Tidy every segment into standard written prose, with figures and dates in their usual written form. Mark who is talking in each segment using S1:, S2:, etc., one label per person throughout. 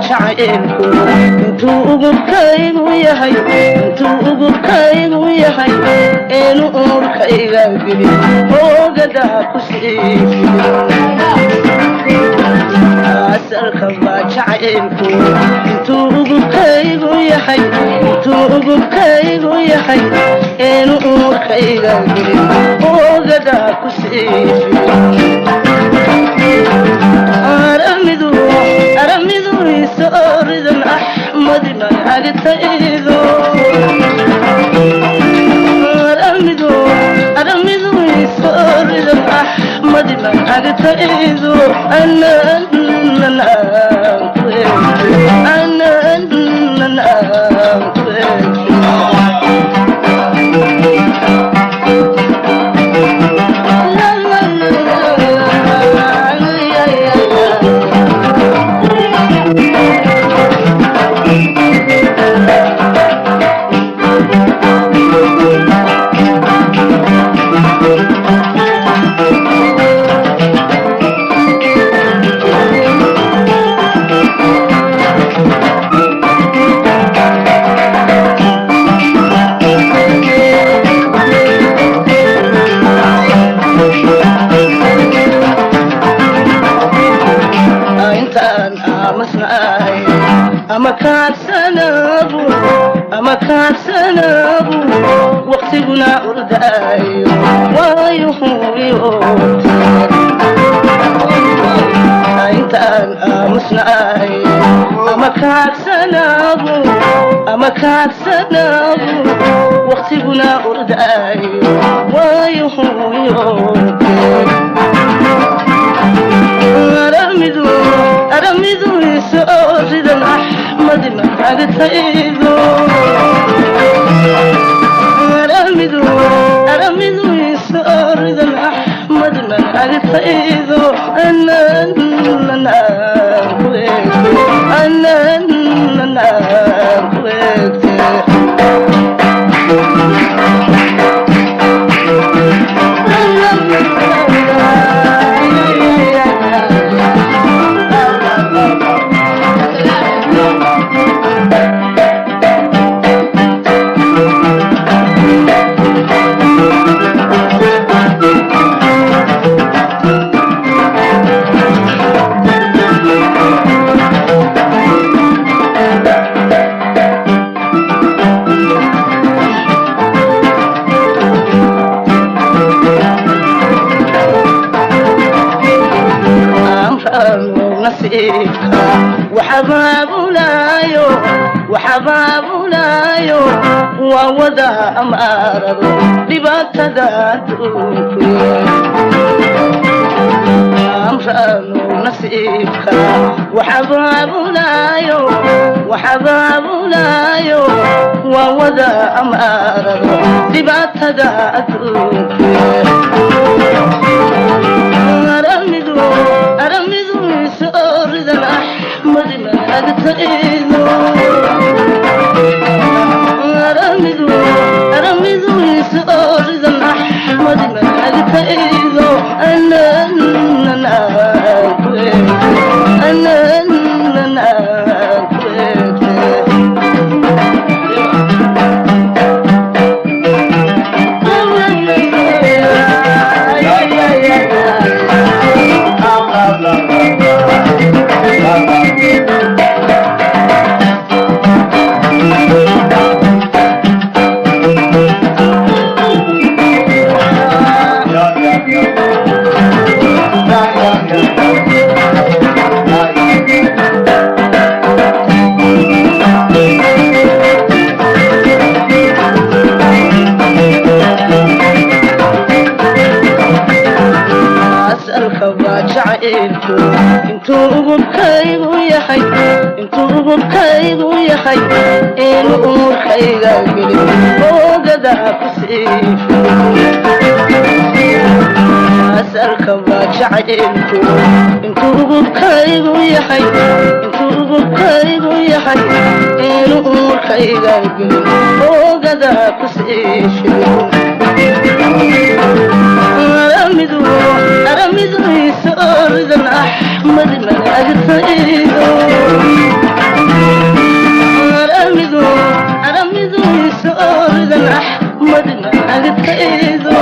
S1: شعيركو انتو قبكاين وياهي انتو قبكاين وياهي انو امركايغا قلي هوغدا كسيفي اسألك ما شعيركو انتو قبكاين وياهي انتو قبكاين وياهي انو امركايغا قلي هوغدا كسيفي أرمدو يسورد الأحمد ما أقتئذو أرمدو يسورد الأحمد ما أقتئذو أنا أما كان سنابو وقتنا أرداي ويهوي أنت أمسناي أما كان سنابو وقتنا أرداي ويهوي أرمدو يسوزد الأحمد ما أقتئذو أرمدو يسوزد الأحمد ما أقتئذو أنا وحباب لايو وودا أمارض لبات ذاتك أمشانو نسيبك وحباب لايو وودا أمارض لبات ذاتك أرمدو يسورد الأحمد ما أقتئذو أرمدو يسورد الأحمد ما أقتئذو أنا انتو بكاي وياهي إنو أمور كايغا قلي هوغدا كسيفي jacaylku intuu kaygu yahay inuu urkayga gelin oogada ku siisho aramidu isooridan axmed malaagtaydo aramidu isooridan axmed malaagtaydo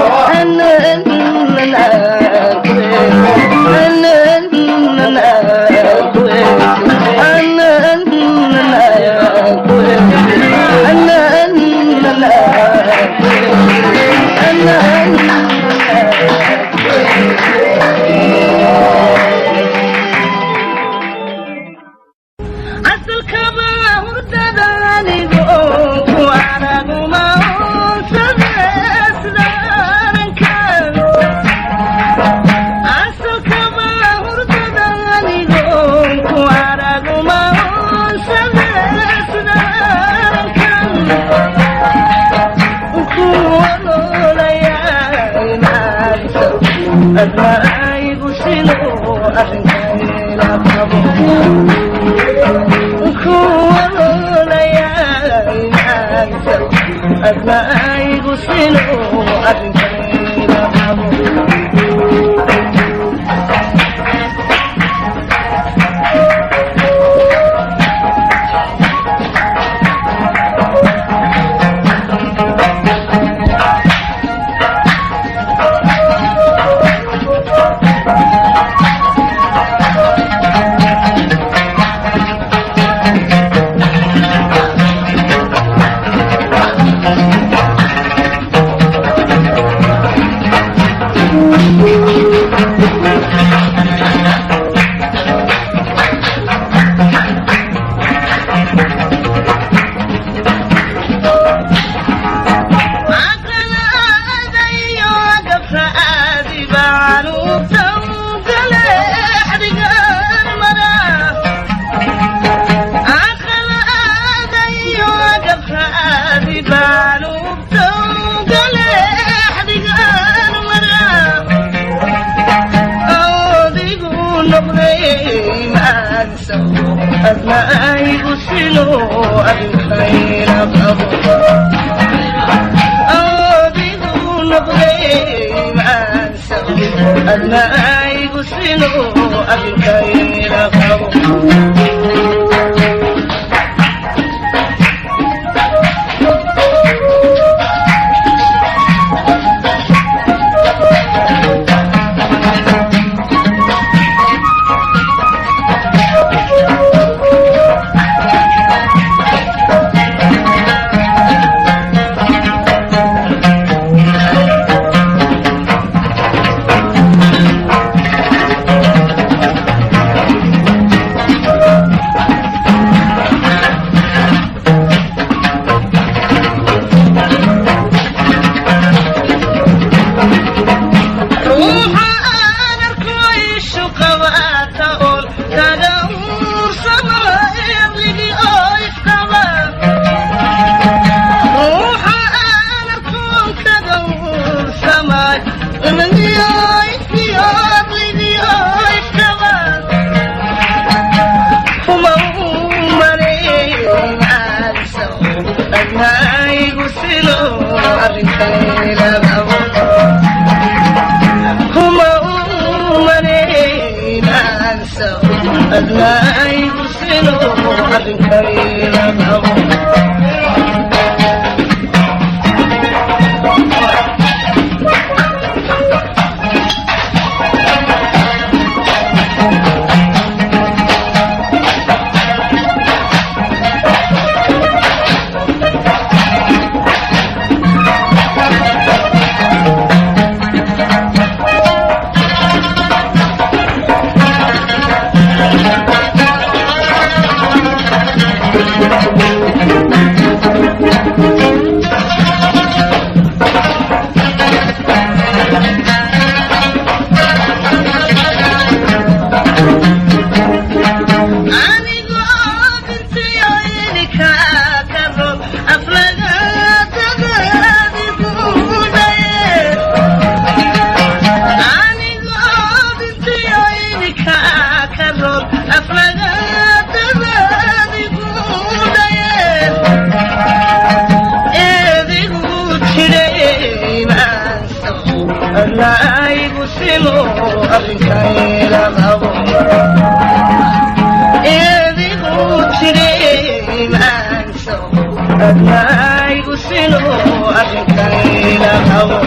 S1: أنا يبسمو أركاي لغبو إذي بوتري مانسو أنا يبسمو أركاي لغبو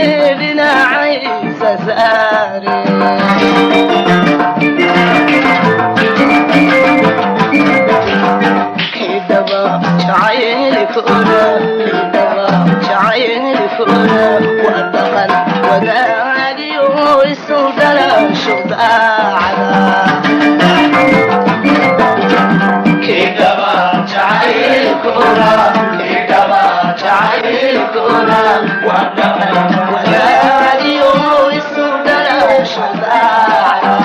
S1: لنا عيسى ساري كدبا شعيل كورا كدبا شعيل كورا ودخل وداري ويسودل شطاعنا كدبا شعيل كورا كدبا شعيل كورا ودخل وداري ويسودل شطاعنا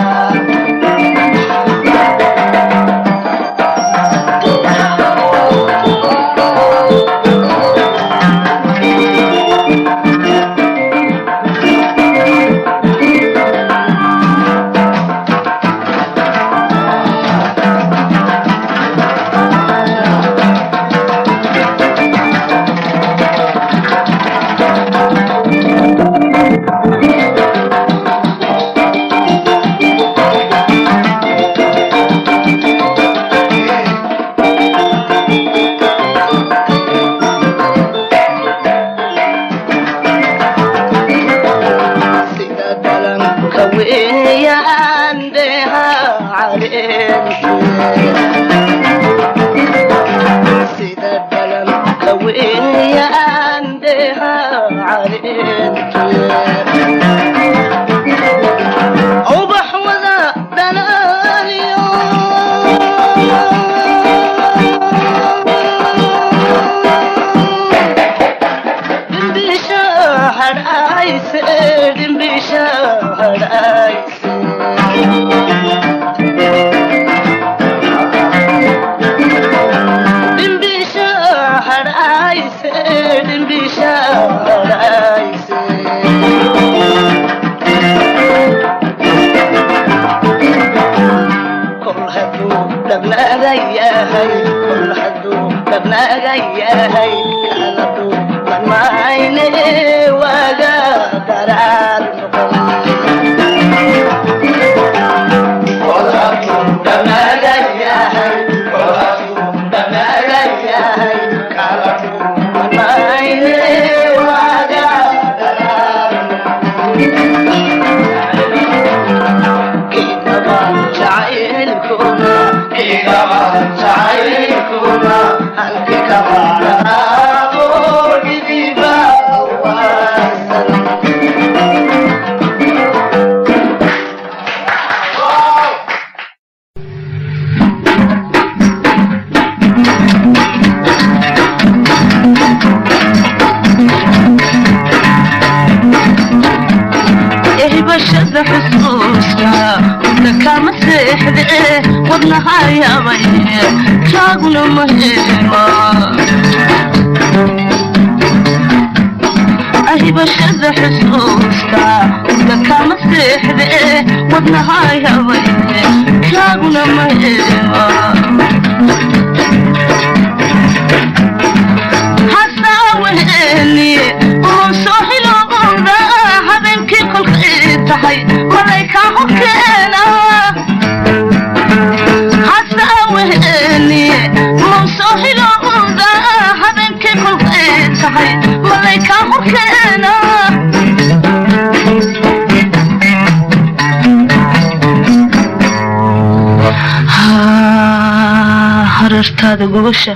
S1: harartaada gubasha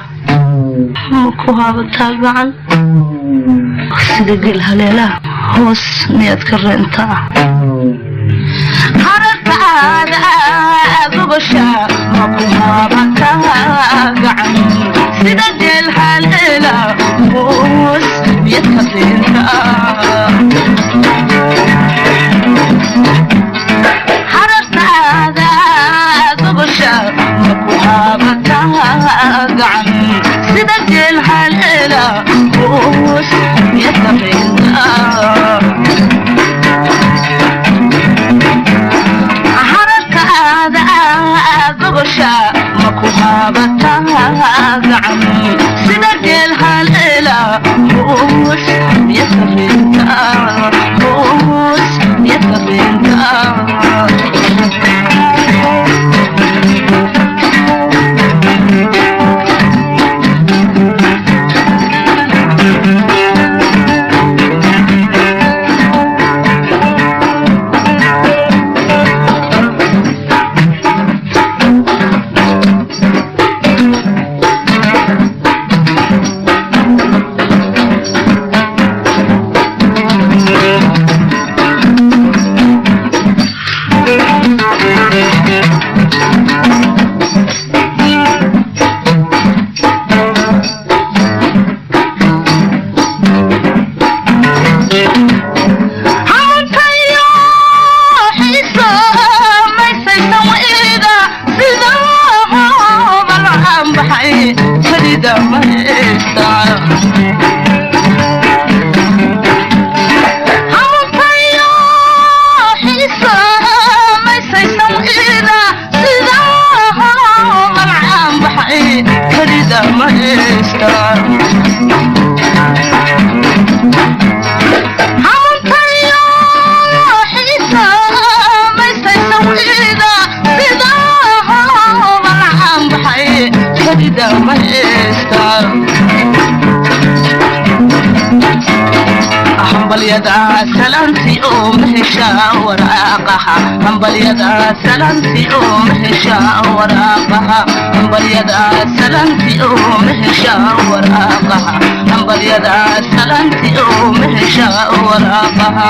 S1: ma ku haabataa gacan sida gel haleelaha hoos miyaad ka reentaa harartaada gubasha ma ku haabataa gacan sida gel haleelaha hoos miyaad ka reentaa harartaada gubasha ma ku haabataa gacan sida gel haleela hoos miyaad ka reentaa harartaada gubasha ma ku haabataa gacan sida gel haleela hoos miyaad ka reentaa hoos miyaad ka reentaa hawtayo xiisa maysaysan ida sida malcaan baxay kalida ma heystaan hawtayo xiisa maysaysan ida sida malcaan baxay kalida ma heystaan hambalyada salanti oo mahesha waraaqaha hambalyada salanti oo mahesha waraaqaha hambalyada salanti oo mahesha waraaqaha hambalyada salanti oo mahesha waraaqaha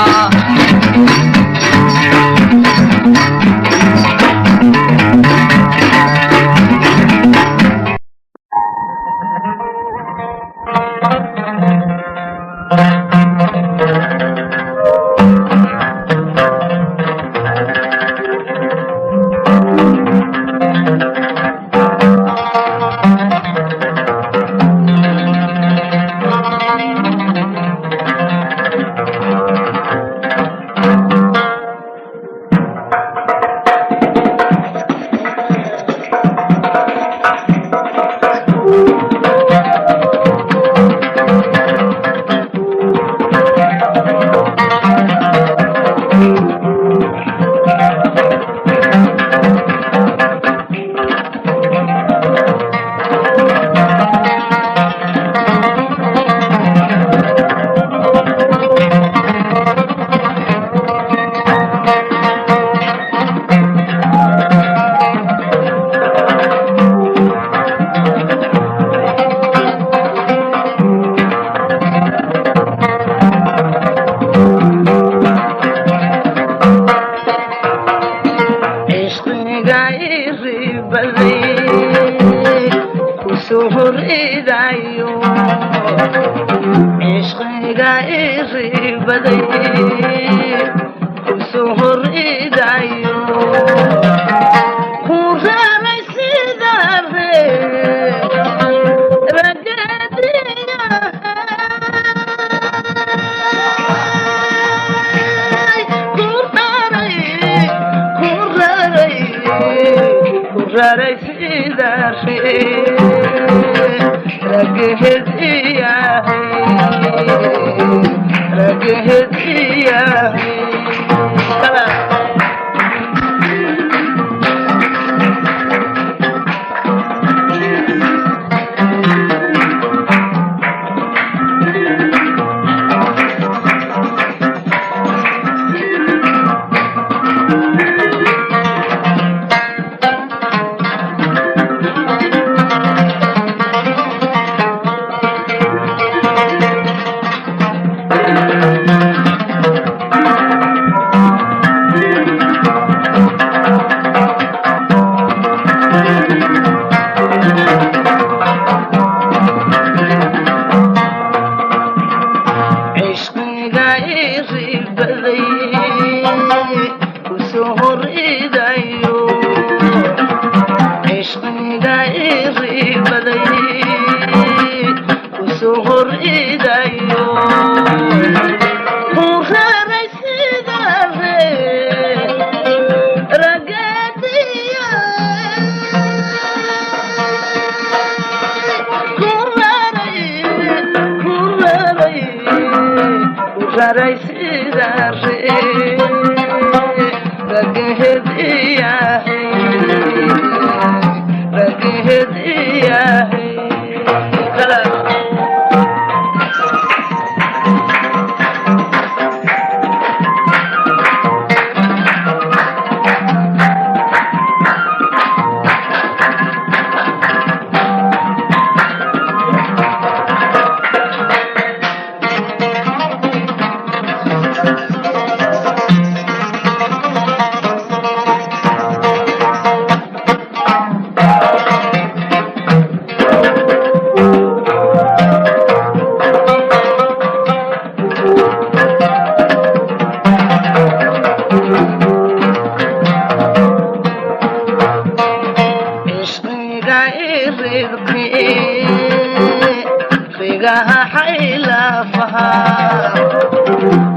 S1: حيلافها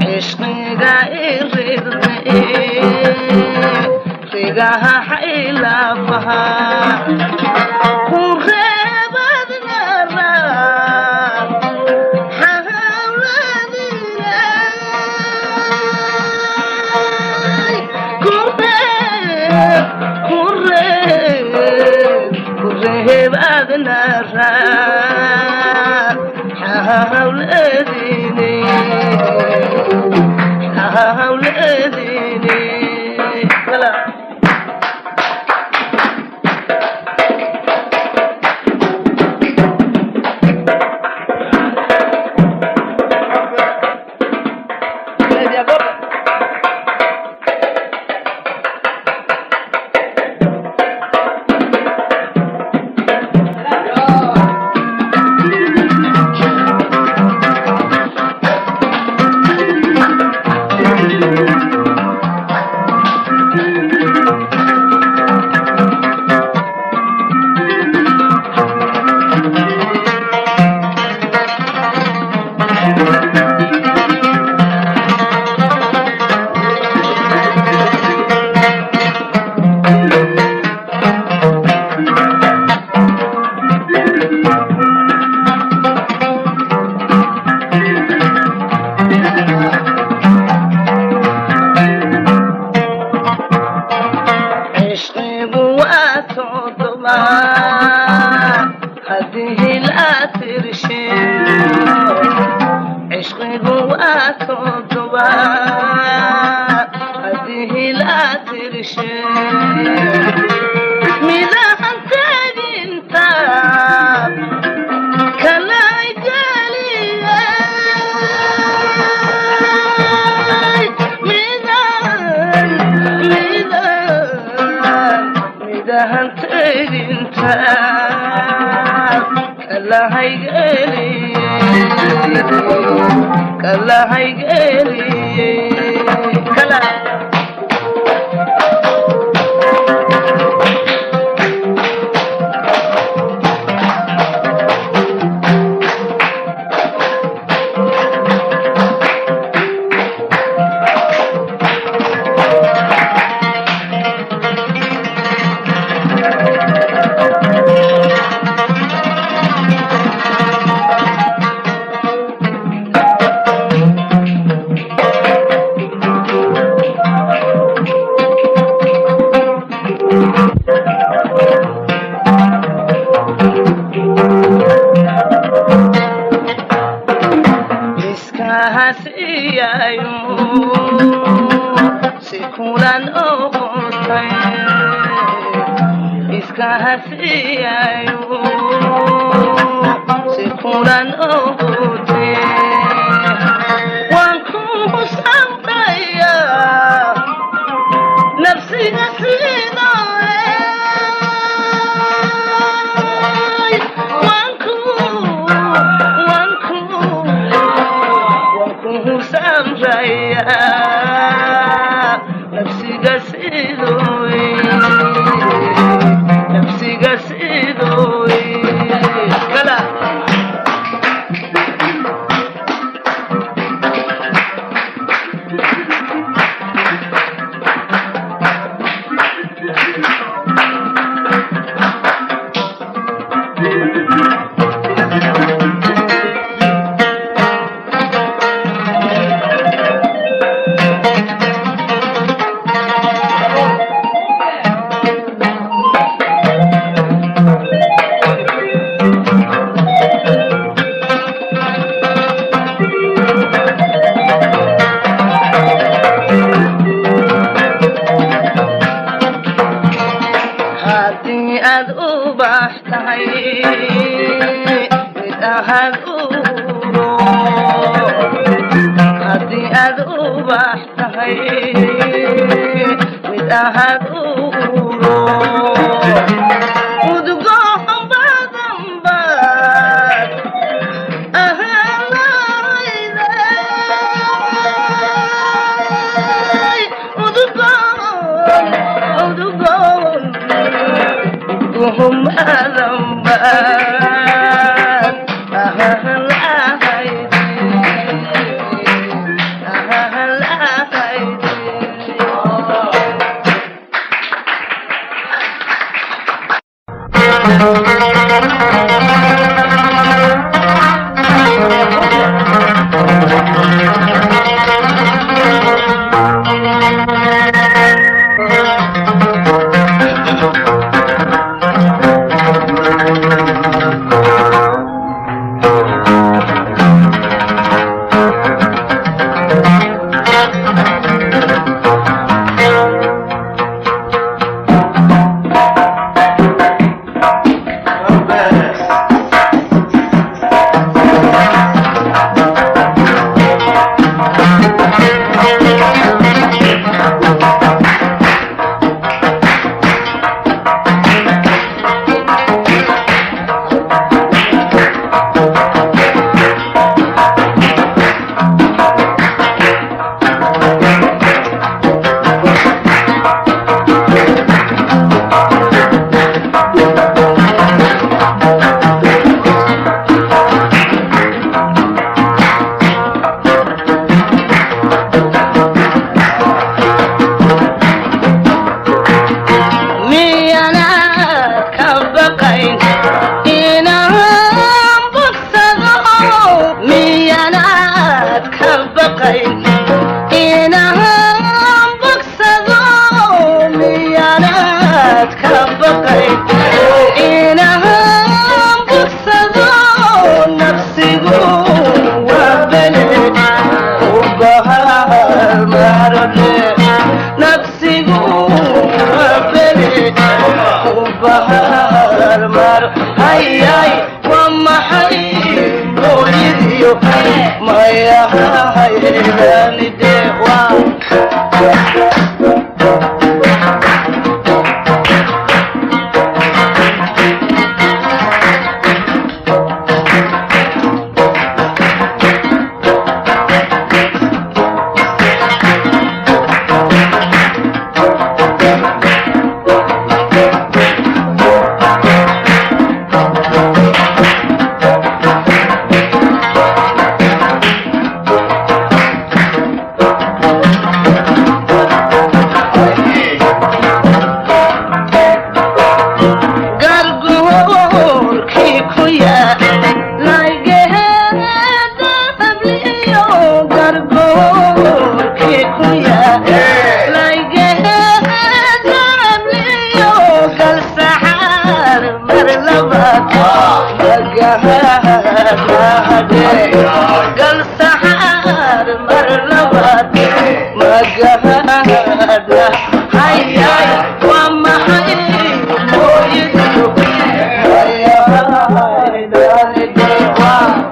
S1: عشقيقا إريدني ريقاها حيلافها وغيبتنا الراب حاولتنا وغيبتنا الراب حاولتني كلا هذه لا ترشي عشقي بوات الضباء هذه لا ترشي ميزان انت كلا يجالي ميزان انت كلا هيجالي كلا هيجالي كلا سكولا أخوتي إسكاهسيايو سكولا أخوتي وانكم سمتيا نفسي نسينا وانكم سمتيا نفسي قصيدوي نفسي قصيدوي كلا هدي أذوبح تهي متأهد ودقوهم بعضهم بعض أهل ودقوهم بعضهم بعض أهل maya hayranide waa قل سحر مرلبات مجهدنا هاي هاي وما حي ويدلو يا هاي داني دوا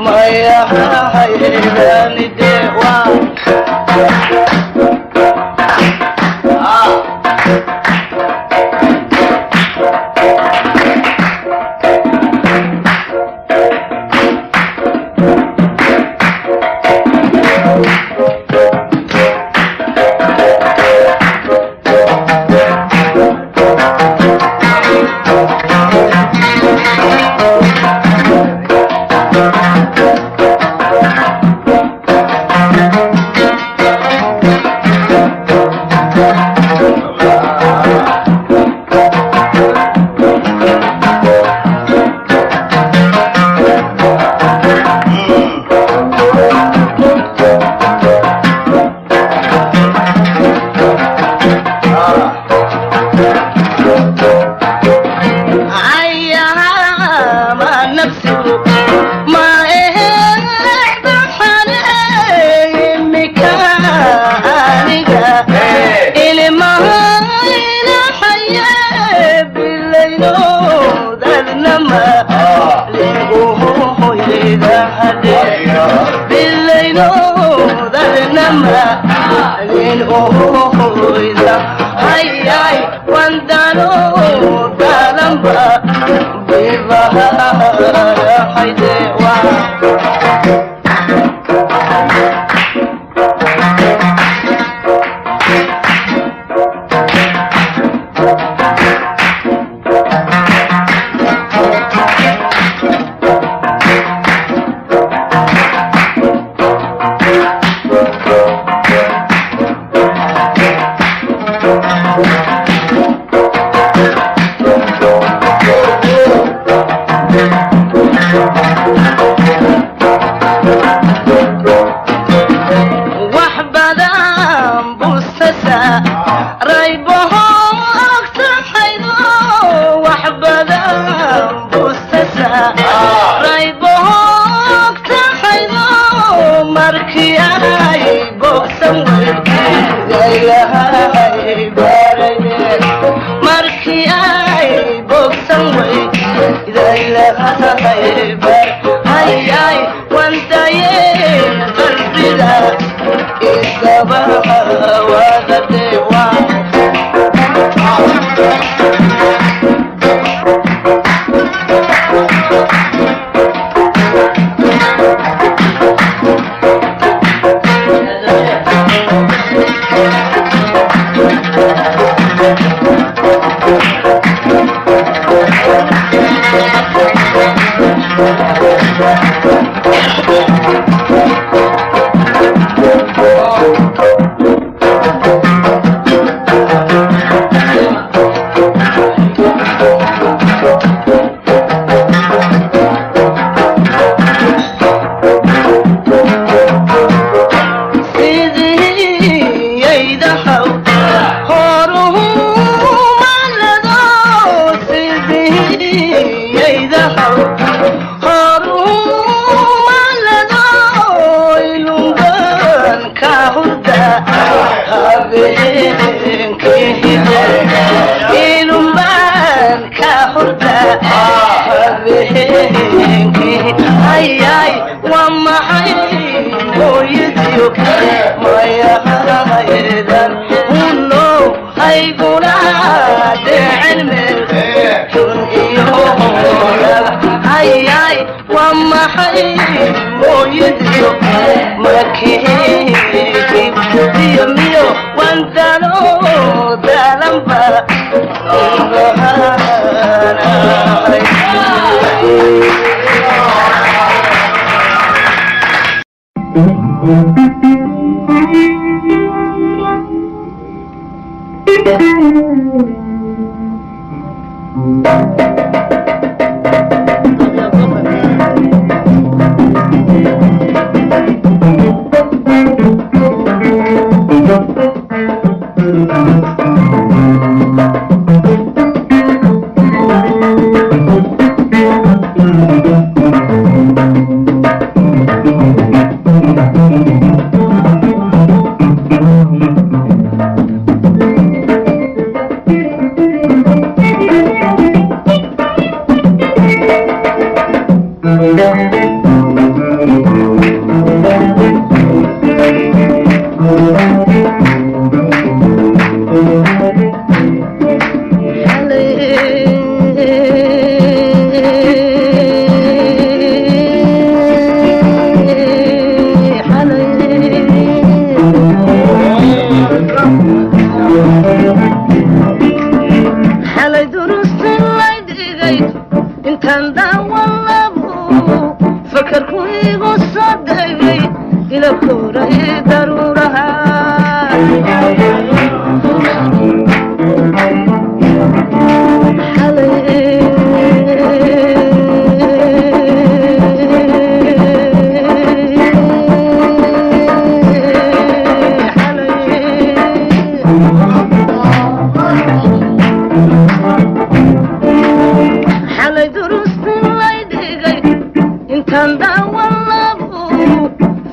S1: maya hayranide waa Ay, ay, cuando no, caramba, ببهار حيدي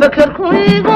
S2: فكر كويس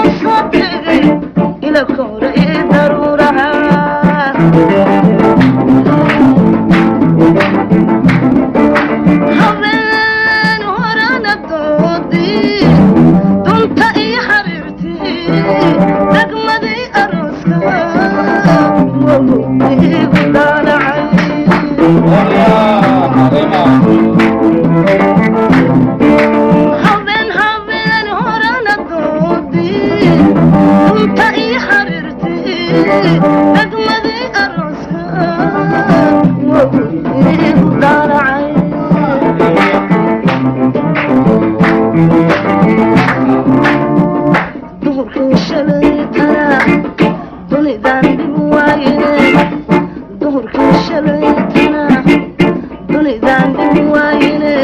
S2: waayine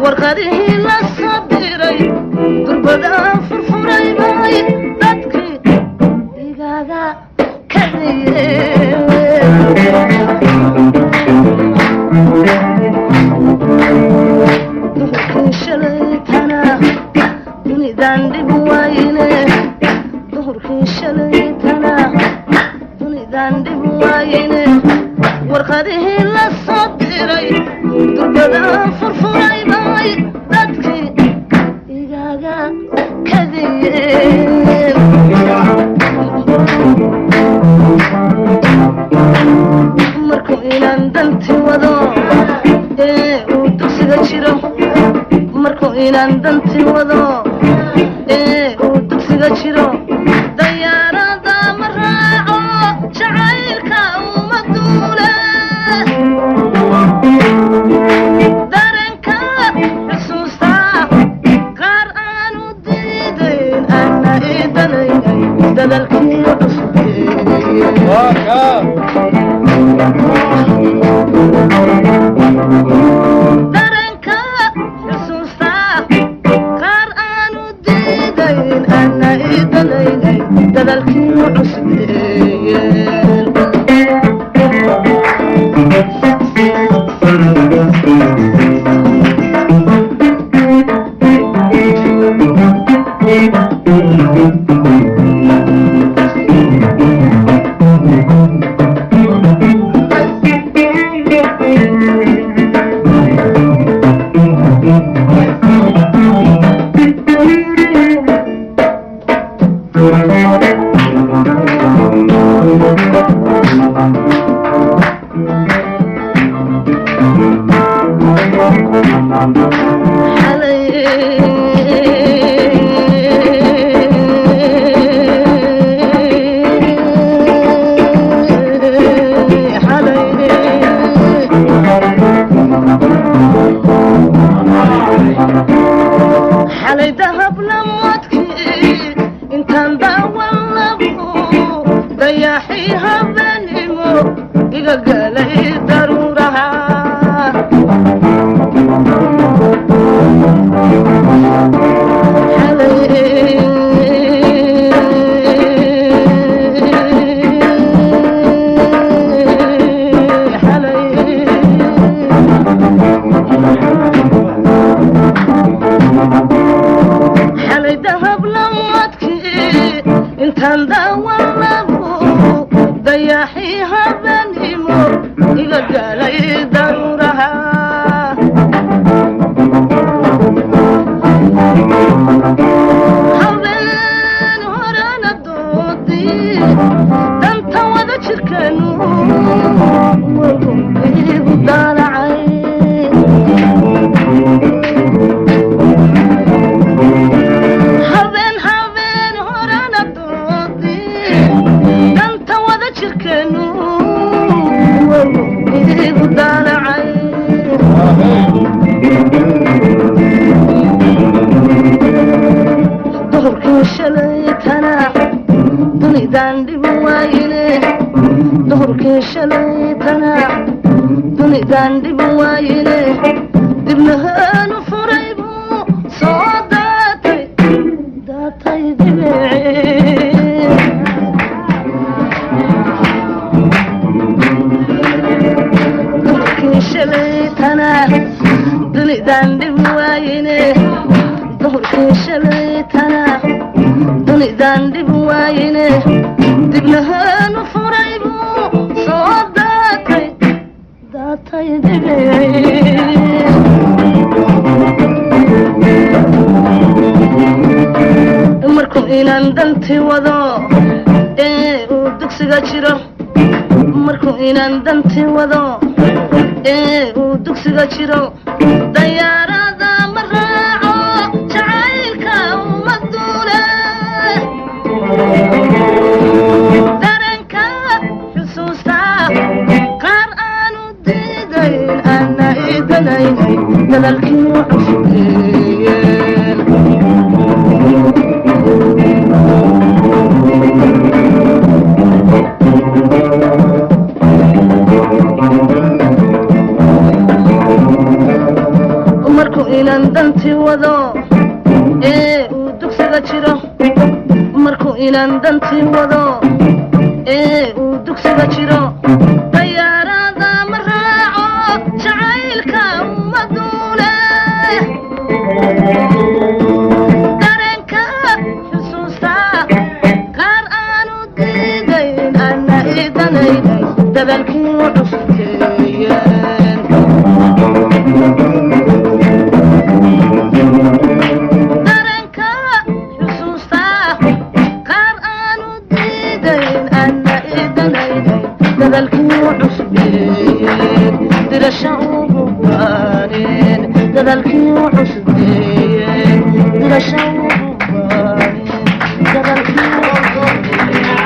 S2: warqadihii la soo diray durbadaan furfuray bay dadkii igaaga kadiyeen duhurkii shalaytana dunidaan dhib waayine duhurkii shalaytana dunidaan dhib waayine warqadihii la soo diray durbadaan furfuray bay dadkii igaaga kadiyeen markuu inaan danti wado uu dugsiga jiro markuu inaan danti wado uu dugsiga jiro dayaarada ma raaco jacaylka uma duule dareenka xusuusta qaar aanu diidayn ana idanaynay dadalkii dareenka xusuusta qaar aanu diidayn ana idanaynay dadalkii cusbeeyeen xalay dahab lamoodkii intaan daawan labo dayaxii habeenimo iga galay daruuraha xalay dahab lamoodkii intaan daawan labo dayaxii habeenimo iga galay daruuraha habeen horana doodii danta wada jirkeenu igu daalacay duhurkii shalaytana dunidaan dhib waayine duhurkii shalaytana dunidaan dhib waayine dibnahaanu furay buu soo daatay dibiceen duhurkii shalaytana dunidaan dhib waayine duhurkii shalaytana dunidaan dhib waayine dibnahaanu furay buu soo daatay dibiceen markuu inaan danti wado uu dugsiga jiro markuu inaan danti wado uu dugsiga jiro dayaarada ma raaco jacaylka uma duule dareenka xusuusta qaar aanu diidayn ana idanaynay dadalkii cusbeeyeen markuu inan danti wado ee uu dugsiga jiro markuu inan danti wado ee uu dugsiga jiro dayaarada ma raaco jacaylka uma duule dareenka xusuusta qaar aanu diidayn ana idanaynay dadalkii u cusubteeyeen dareenka xusuusta qaar aanu diidayn ana idanaynay dadalkii u cusubteeyeen dirasha ugu baaneen dadalkii u cusubteeyeen dirasha ugu baaneen dadalkii u cusubteeyeen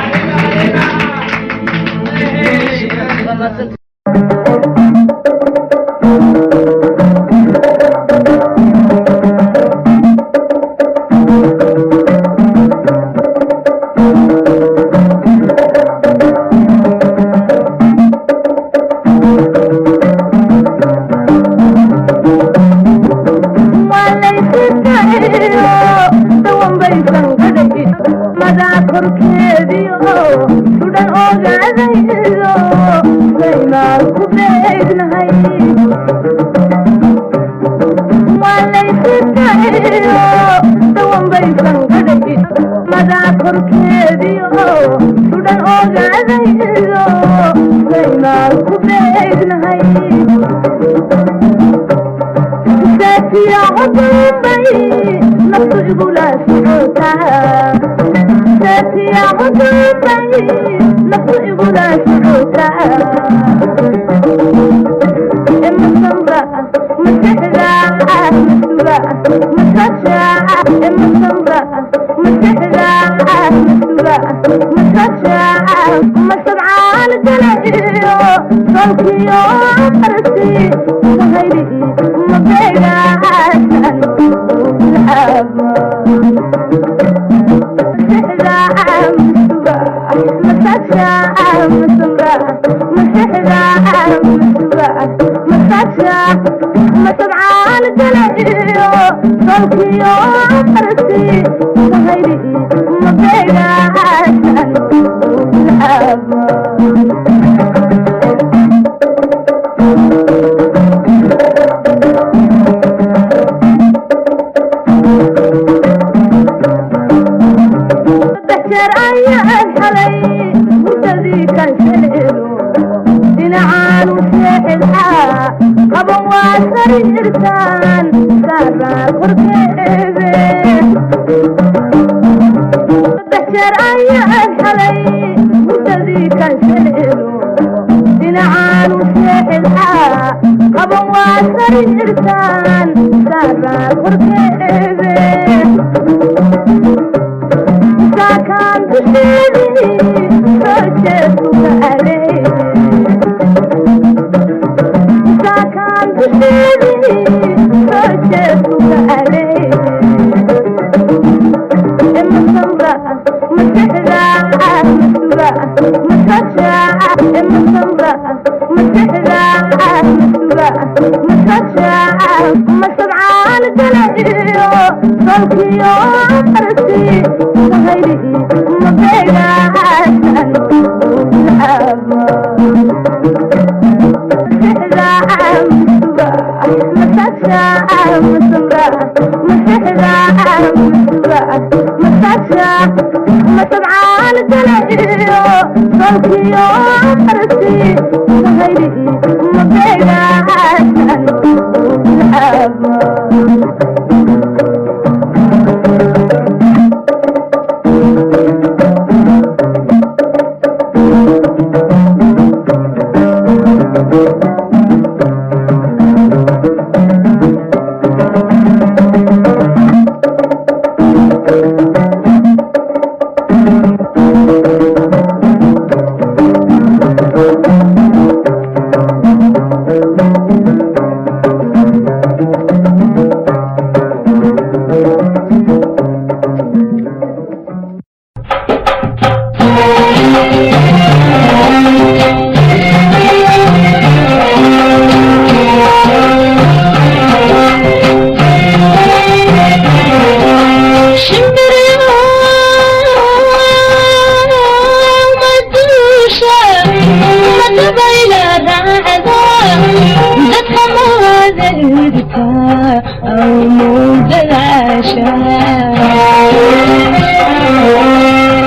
S2: دعوتها أو مودة العشاء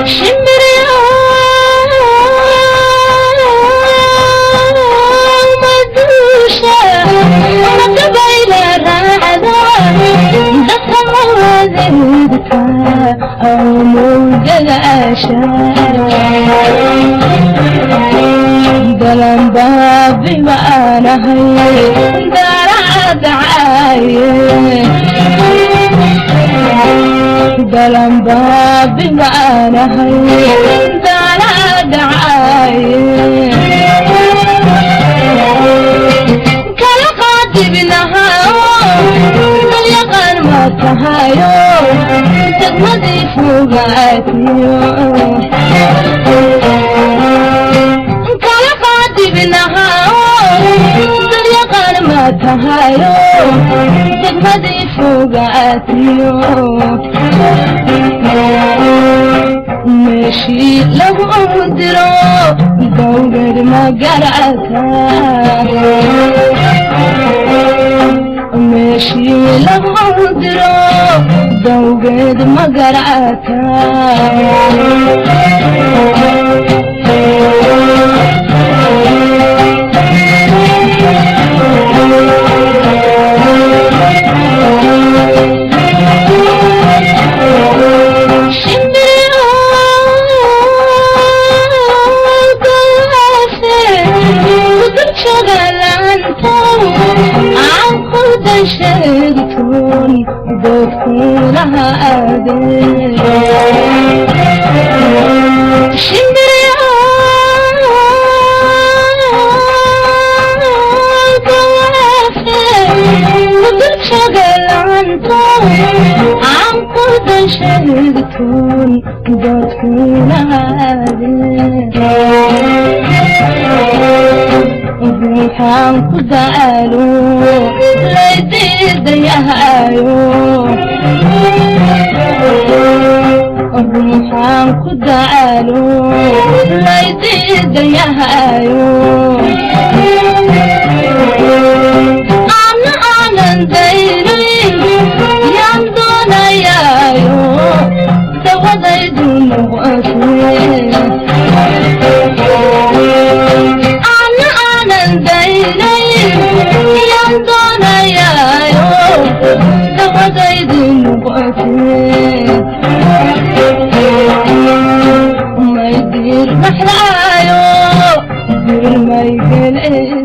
S2: شمر يا مدوشة متبايلة راعدة دفع موازنتها أو مودة العشاء دلم بابي وانا هي دارا دعاية دلم بابي وانا هي دارا دعاية كلا قادبنها دليقان ما تهايو تدمدي فوقاتيو بنها دريقان ما تهايو دقمدي فوقاتيو ماشي لو أدرو دوغر ما قرعتا ماشي لو أدرو دوغر ما قرعتا شرتون دكتورها أدين شمريا قوافل قدرت شغل عنتون عم قد شرتون دكتورها أدين روحان كدالو ليدي ديهايو روحان كدالو ليدي ديهايو أنا دايري يندونا يايو دوادي دونو ما يدير محلايو يدير ما يقل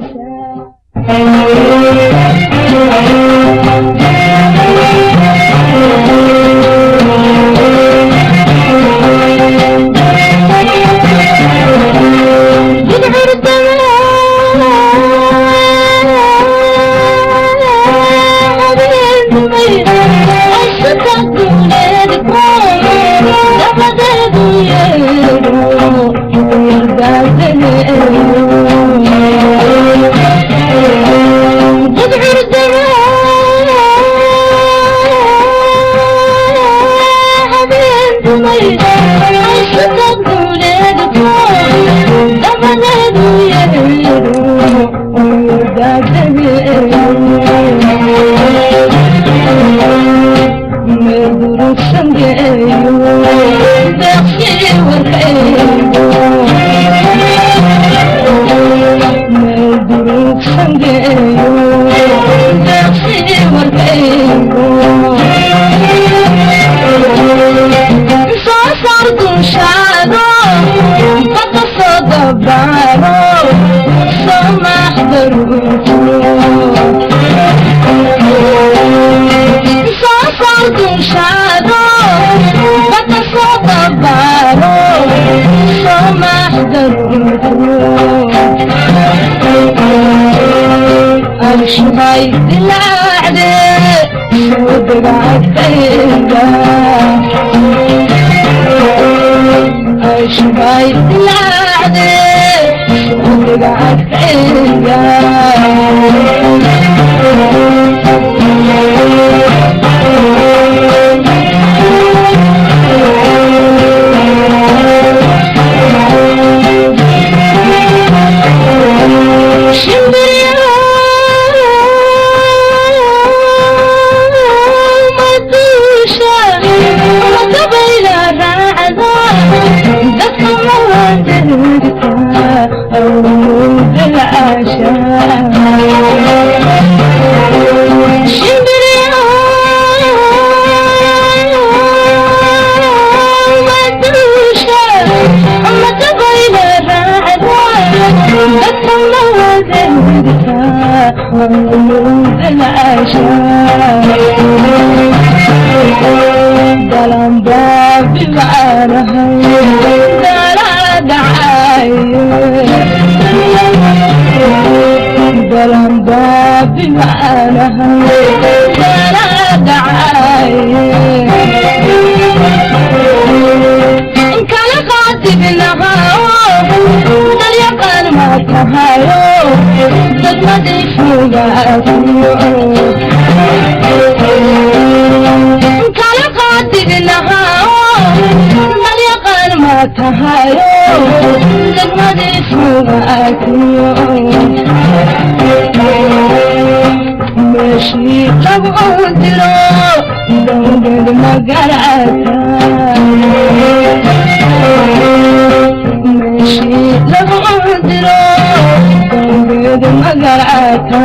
S2: شباي دلعدي ودقعت تيجا شباي دلعدي ودقعت تيجا دلم باب معرها دلال دعاي دلم باب معرها دلال دعاي إن كان خاطب النهار دل يقال ما تهايو ضد ما تشوقات تهايو لما دفوعك ماشي لبعود له دولد مقرعتا ماشي لبعود له دولد مقرعتا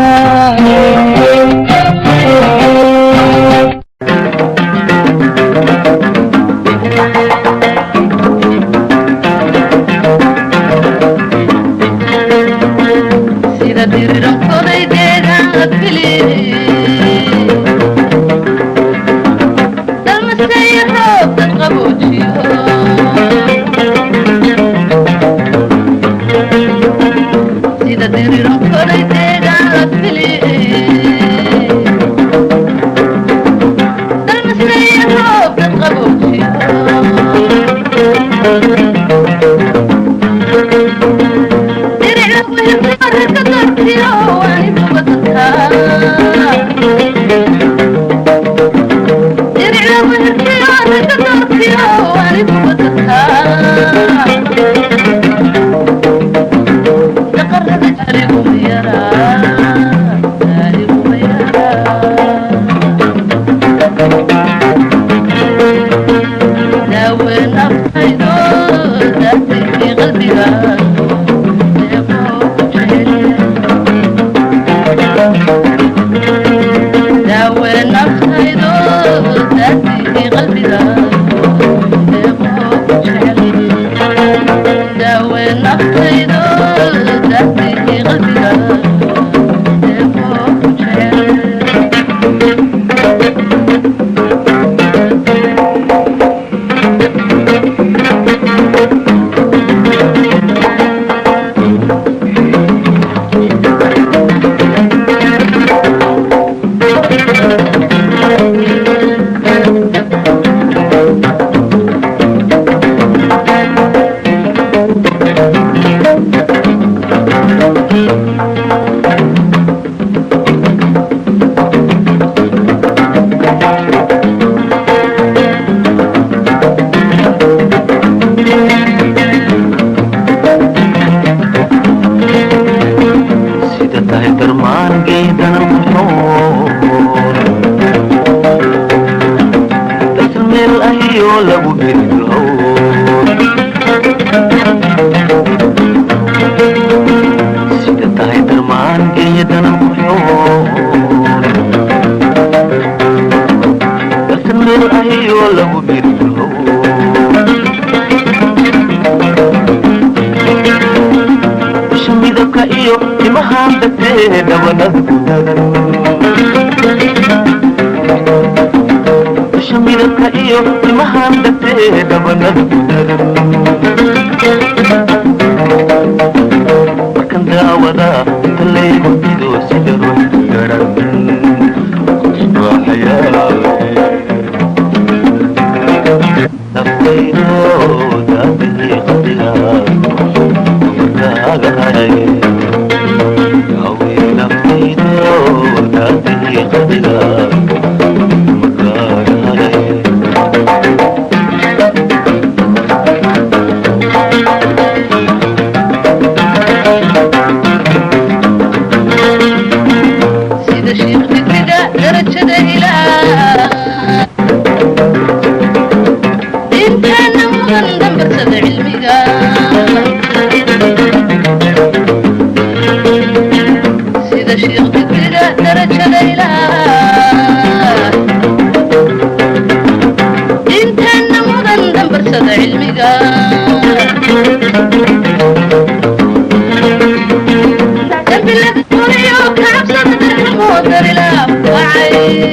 S3: دنبلة الطريق وكعب صدر الموت رلاب
S1: قلبي